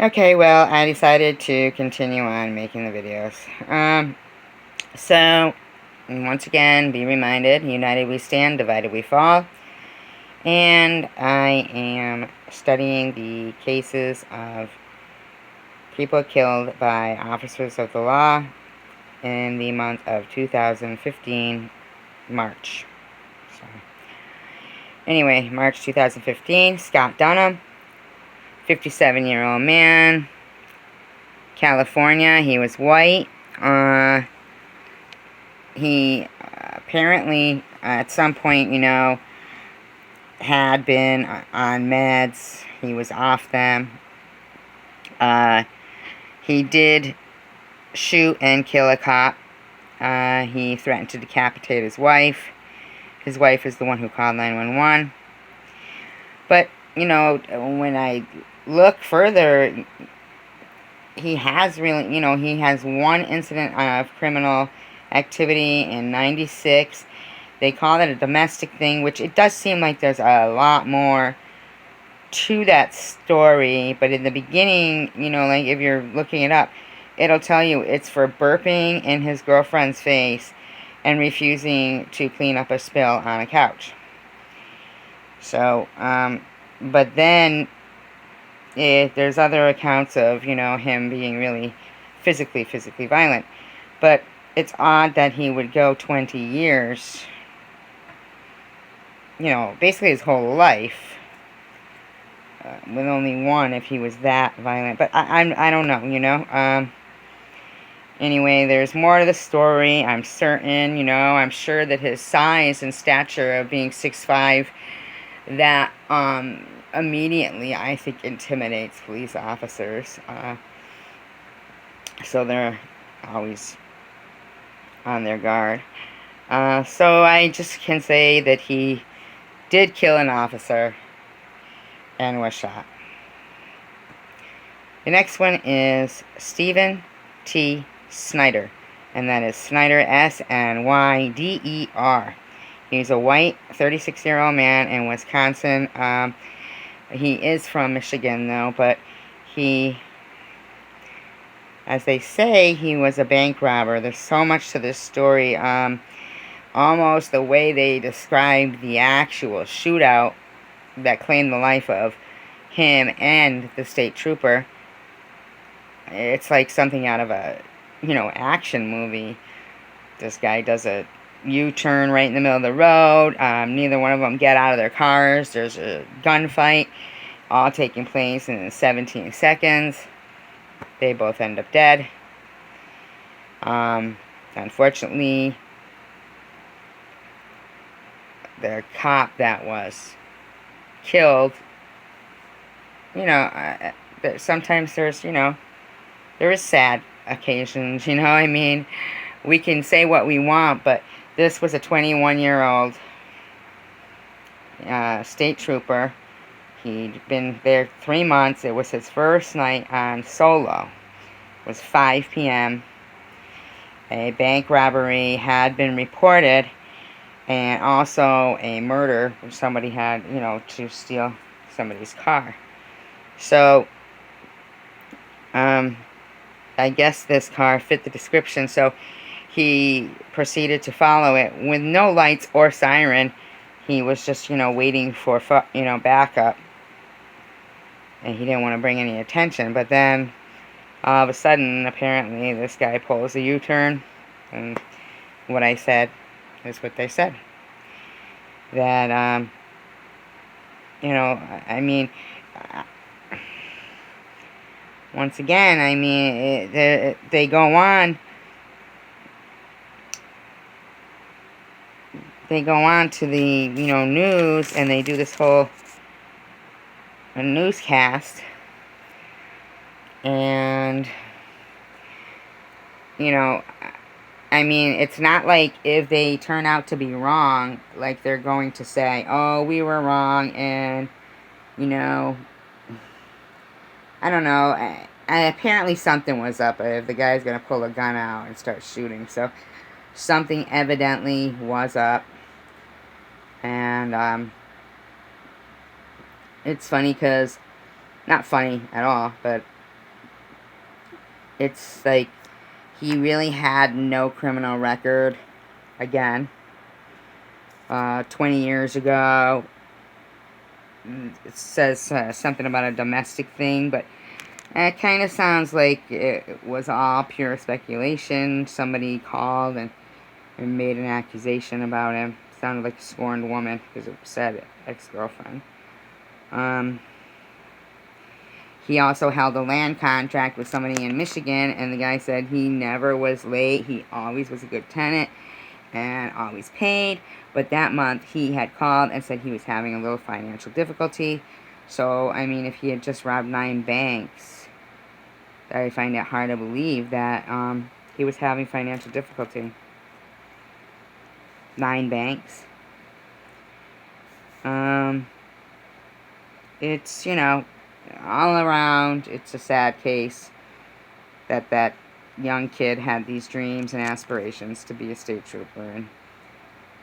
Okay, well, I decided to continue on making the videos. So, once again, be reminded, united we stand, divided we fall. And I am studying the cases of people killed by officers of the law in the month of 2015, March. So, anyway, March 2015, Scott Dunham, 57-year-old man, California. He was white. He apparently, at some point, had been on meds. He was off them. He did shoot and kill a cop. He threatened to decapitate his wife. His wife is the one who called 911. But, when I look further, he has really, he has one incident of criminal activity in 96. They call it a domestic thing, which it does seem like there's a lot more to that story. But in the beginning, like if you're looking it up, it'll tell you it's for burping in his girlfriend's face and refusing to clean up a spill on a couch. So, but then there's other accounts of, him being really physically violent. But it's odd that he would go 20 years, basically his whole life, with only one if he was that violent. But I don't know, Anyway, there's more to the story, I'm certain, I'm sure that his size and stature of being 6'5", that, immediately, I think, intimidates police officers. So they're always on their guard. So I just can say that he did kill an officer and was shot. The next one is Stephen T. Snyder, and that is Snyder, S-N-Y-D-E-R. He's a white 36-year-old man in Wisconsin. He is from Michigan, though, but he, as they say, he was a bank robber. There's so much to this story. Almost the way they described the actual shootout that claimed the life of him and the state trooper. It's like something out of a, action movie. This guy does a U-turn right in the middle of the road. Neither one of them get out of their cars. There's a gunfight, all taking place in 17 seconds. They both end up dead. Unfortunately, the cop that was killed, sometimes there's, there is sad occasions, I mean, we can say what we want, but this was a 21-year-old state trooper. He'd been there 3 months. It was his first night on solo. It was 5 p.m. A bank robbery had been reported, and also a murder where somebody had, to steal somebody's car. So, I guess this car fit the description, so he proceeded to follow it with no lights or siren. He was just, waiting for, backup. And he didn't want to bring any attention. But then, all of a sudden, apparently, this guy pulls a U-turn. And what I said is what they said. That, I mean, once again, I mean, they go on. They go on to the, news, and they do this whole newscast. And, I mean, it's not like if they turn out to be wrong, like they're going to say, oh, we were wrong, and, I don't know. Apparently something was up if the guy's going to pull a gun out and start shooting. So something evidently was up. And it's funny because, not funny at all, but It's like he really had no criminal record. Again, 20 years ago, it says something about a domestic thing, but it kind of sounds like it was all pure speculation. Somebody called and made an accusation about him. Sounded like a scorned woman, because it said ex-girlfriend. He also held a land contract with somebody in Michigan, and the guy said he never was late. He always was a good tenant and always paid. But that month, he had called and said he was having a little financial difficulty. So, I mean, if he had just robbed 9 banks, I find it hard to believe that he was having financial difficulty. 9 banks. It's, you know, all around, it's a sad case that young kid had these dreams and aspirations to be a state trooper,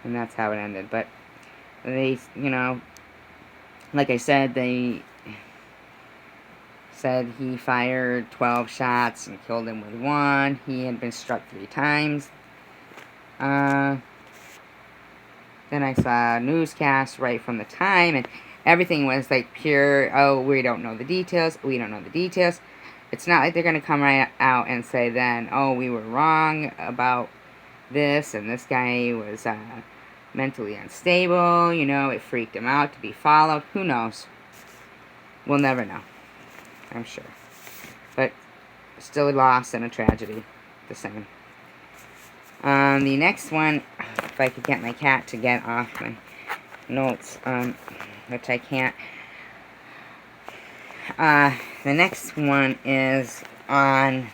and that's how it ended. But they, you know, like I said, they said he fired 12 shots and killed him with 1. He had been struck 3 times. Then I saw a newscast right from the time, and everything was like pure, oh, we don't know the details, we don't know the details. It's not like they're going to come right out and say then, oh, we were wrong about this, and this guy was mentally unstable, you know, it freaked him out to be followed. Who knows? We'll never know, I'm sure. But still a loss and a tragedy, the same. The next one, if I could get my cat to get off my notes, which I can't. The next one is on,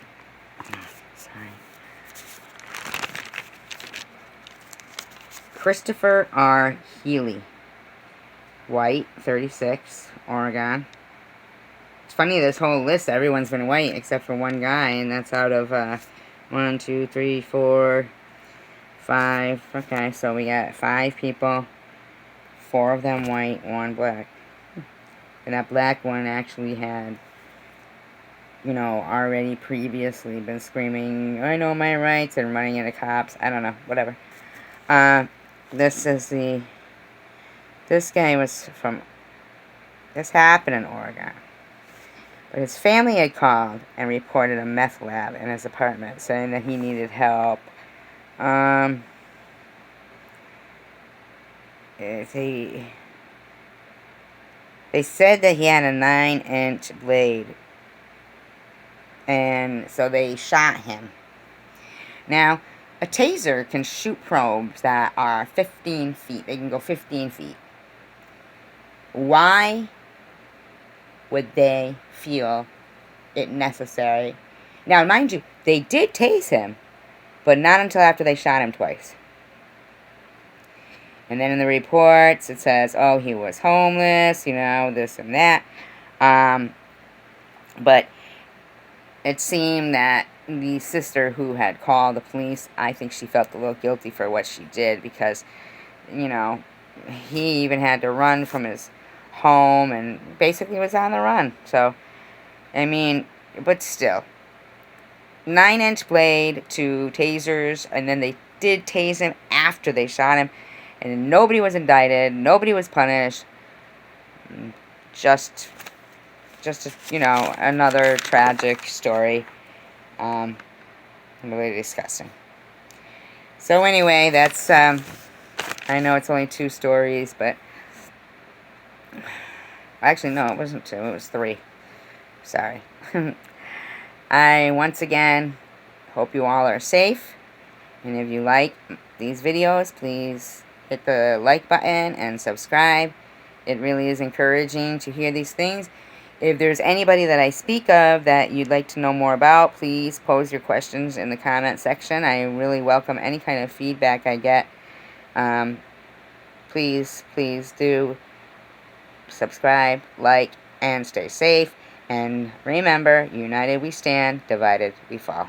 Christopher R. Healy, white, 36, Oregon. It's funny, this whole list, everyone's been white except for one guy, and that's out of 1, 2, 3, 4, 5. Okay, so we got 5 people. 4 of them white, 1 black. And that black one actually had, you know, already previously been screaming, I know my rights, and running into cops. I don't know, whatever. This guy was from, this happened in Oregon. But his family had called and reported a meth lab in his apartment, saying that he needed help. They said that he had a 9-inch blade, and so they shot him. Now, a taser can shoot probes that are 15 feet. They can go 15 feet. Why would they feel it necessary? Now, mind you, they did tase him, but not until after they shot him twice. And then in the reports, it says, oh, he was homeless, you know, this and that. But it seemed that the sister who had called the police, I think she felt a little guilty for what she did, because, you know, he even had to run from his home and basically was on the run. So, I mean, but still. 9-inch blade to tasers, and then they did tase him after they shot him. And nobody was indicted. Nobody was punished. Just you know, another tragic story. Really disgusting. So anyway, that's, I know it's only 2 stories, but... Actually, no, it wasn't 2. It was 3. Sorry. I, once again, hope you all are safe. And if you like these videos, please hit the like button and subscribe. It really is encouraging to hear these things. If there's anybody that I speak of that you'd like to know more about, please pose your questions in the comment section. I really welcome any kind of feedback I get. Please do subscribe, like, and stay safe. And remember, united we stand, divided we fall.